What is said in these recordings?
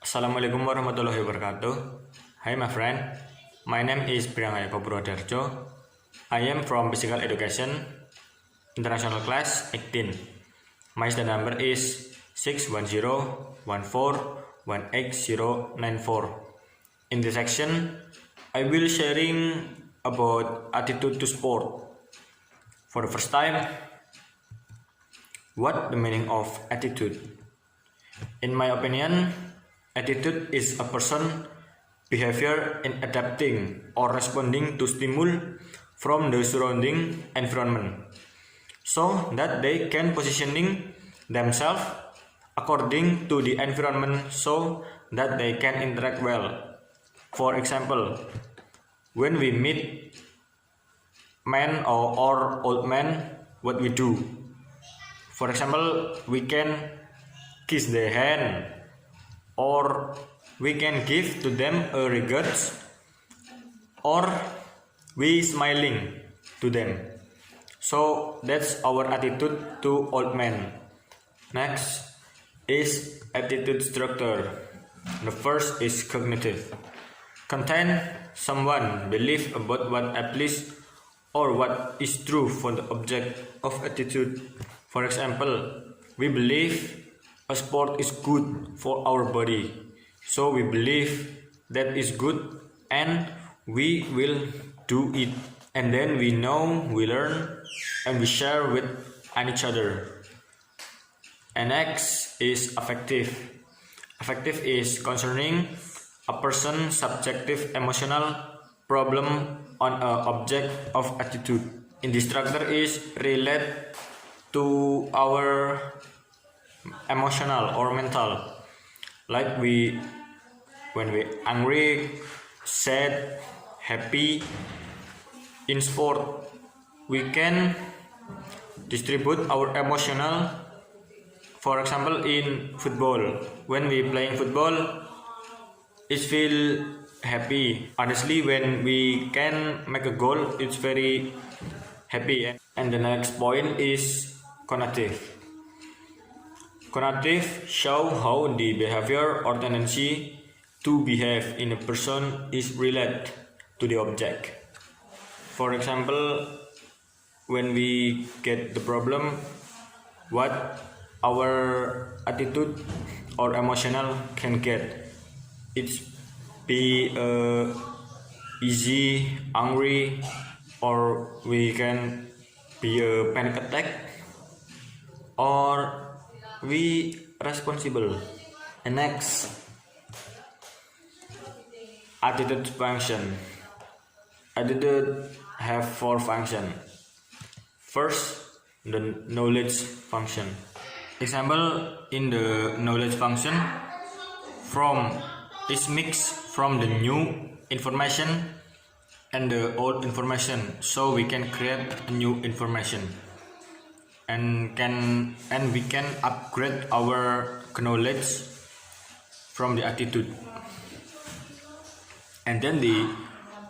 Assalamualaikum warahmatullahi wabarakatuh. Hi my friend, my name is Priyangga Purwodiharjo. I am from Physical Education, International Class 18. My study number is 610141894. In this section, I will sharing about attitude to sport. For the first time, what the meaning of attitude? In my opinion, attitude is a person behavior in adapting or responding to stimuli from the surrounding environment so that they can positioning themselves according to the environment so that they can interact well. For example, when we meet men or old men, what we do? For example, we can kiss their hand, or we can give to them a regards, or we smiling to them. So that's our attitude to old men. Next is attitude structure. The first is cognitive. Contain someone belief about what applies or what is true for the object of attitude. For example, we believe a sport is good for our body, so we believe that is good and we will do it. And then we know, we learn, and we share with each other. And next is affective. Affective is concerning a person's subjective emotional problem on an object of attitude. In this structure is relate to our emotional or mental, like when we angry, sad, happy. In sport we can distribute our emotional. For example, in football, when we playing football, it feel happy. Honestly, when we can make a goal, it's very happy. And the next point is cognitive. Cognitive show how the behavior or tendency to behave in a person is related to the object. For example, when we get the problem, what our attitude or emotional can get. It's be easy, angry, or we can be a panic attack, or we responsible. And next, attitude function. Attitude have four function. First, the knowledge function. Example in the knowledge function, from is mixed from the new information and the old information, so we can create new information. And we can upgrade our knowledge from the attitude. And then the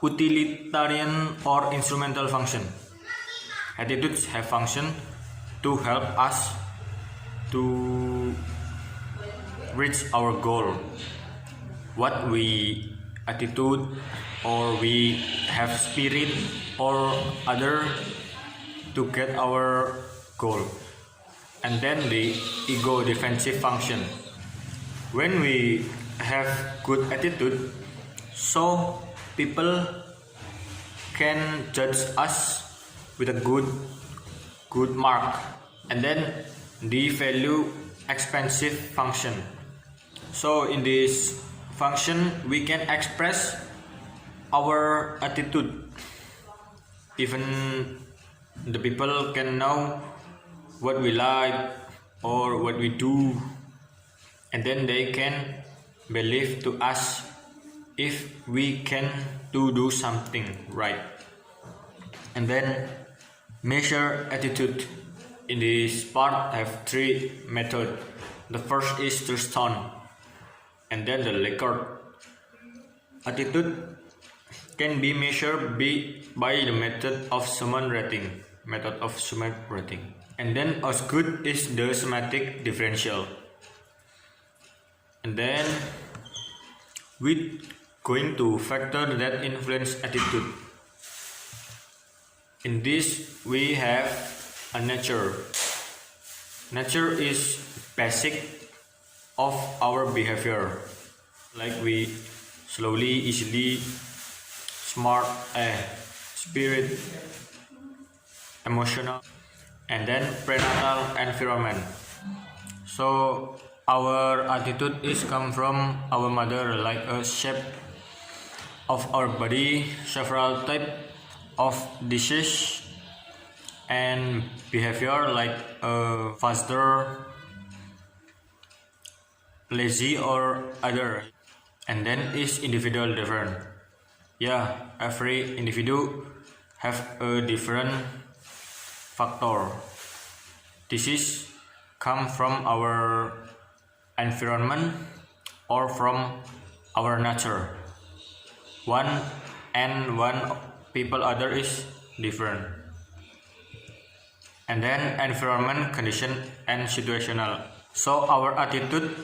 utilitarian or instrumental function. Attitudes have function to help us to reach our goal. What we attitude, or we have spirit or other to get our goal. And then the ego defensive function. When we have good attitude, so people can judge us with a good mark. And then the value expansive function. So in this function we can express our attitude. Even the people can know what we like or what we do, and then they can believe to us if we can do something right. And then measure attitude. In this part I have three methods. The first is Thurston, and then the Likert. Attitude can be measured by the method of Summer rating. And then as good is the semantic differential. And then we're going to factor that influence attitude. In this, we have a nature. Nature is basic of our behavior, like we slowly, easily, smart, spirit, emotional, and then prenatal environment. So our attitude is come from our mother, like a shape of our body, several type of disease and behavior, like faster, lazy, or other. And then is individual different. Yeah, every individual have a different factor. This is come from our environment or from our nature. One people other is different. And then environment, condition, and situational. So our attitude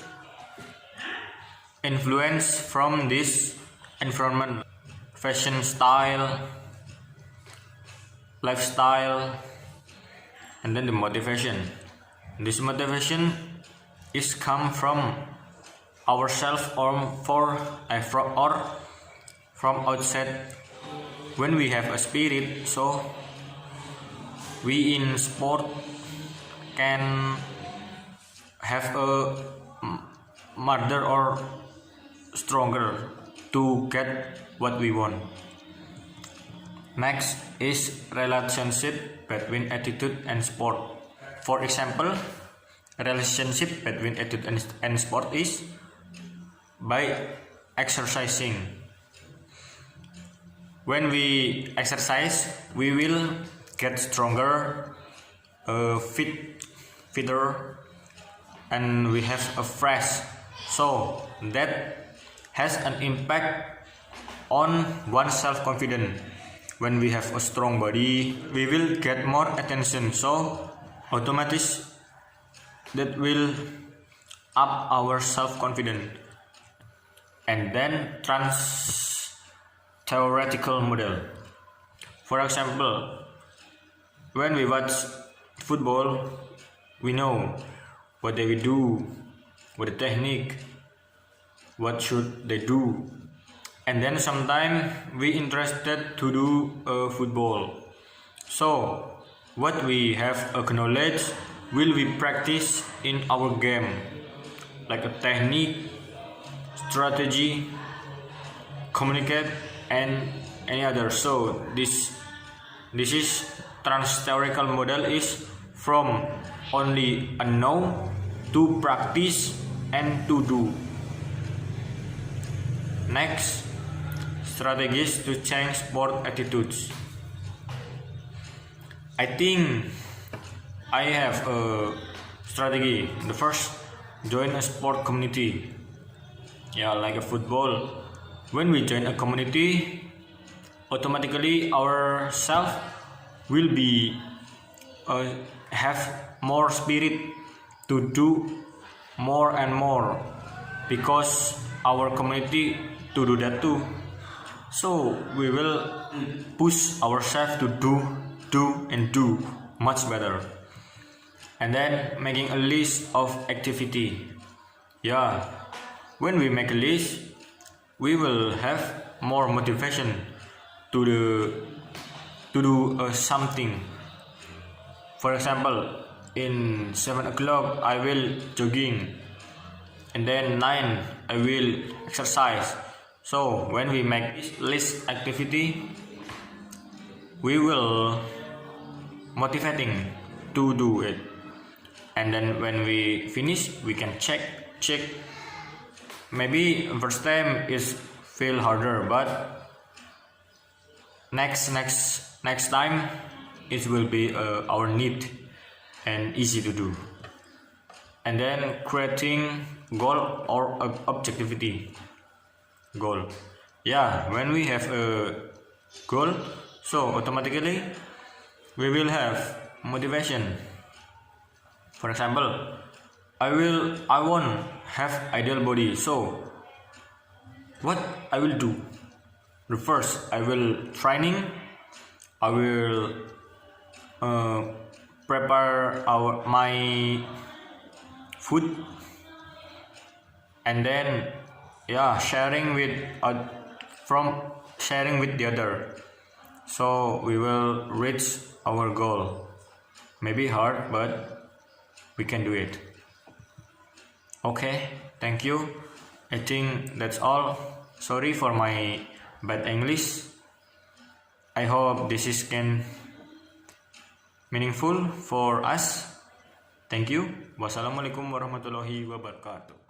influence from this environment, fashion style, lifestyle, and then the motivation. This motivation is come from ourselves or from outside. When we have a spirit, so we in sport can have a mother or stronger to get what we want. Next is relationship between attitude and sport. For example, relationship between attitude and sport is by exercising. When we exercise, we will get stronger, fitter, and we have a fresh. So that has an impact on one's self-confidence. When we have a strong body, we will get more attention. So automatically that will up our self-confidence. And then theoretical model. For example, when we watch football, we know what they will do, what the technique, what should they do, and then sometimes we interested to do football. So what we have acknowledged will we practice in our game, like a technique, strategy, communicate, and any other. So this is theoretical model is from only a know to practice and to do. Next, strategies to change sport attitudes. I think I have a strategy. The first, join a sport community. Yeah, like a football. When we join a community, automatically our self will be have more spirit to do more and more, because our community to do that too. So we will push ourselves to do much better. And then making a list of activity. Yeah, when we make a list, we will have more motivation to do something. For example, in 7 o'clock I will jogging, and then 9 I will exercise. So when we make this list activity, we will motivating to do it. And then when we finish, we can check. Maybe first time is feel harder, but next time it will be our need and easy to do. And then creating goal or objectivity. Goal. Yeah, when we have a goal, so automatically we will have motivation. For example, I want have ideal body, so what I will do. The first, I will training. I will prepare my food, and then sharing with the other, so we will reach our goal. Maybe hard, but we can do it. Okay, thank you. I think that's all. Sorry for my bad English. I hope this is meaningful for us. Thank you. Wassalamualaikum warahmatullahi wabarakatuh.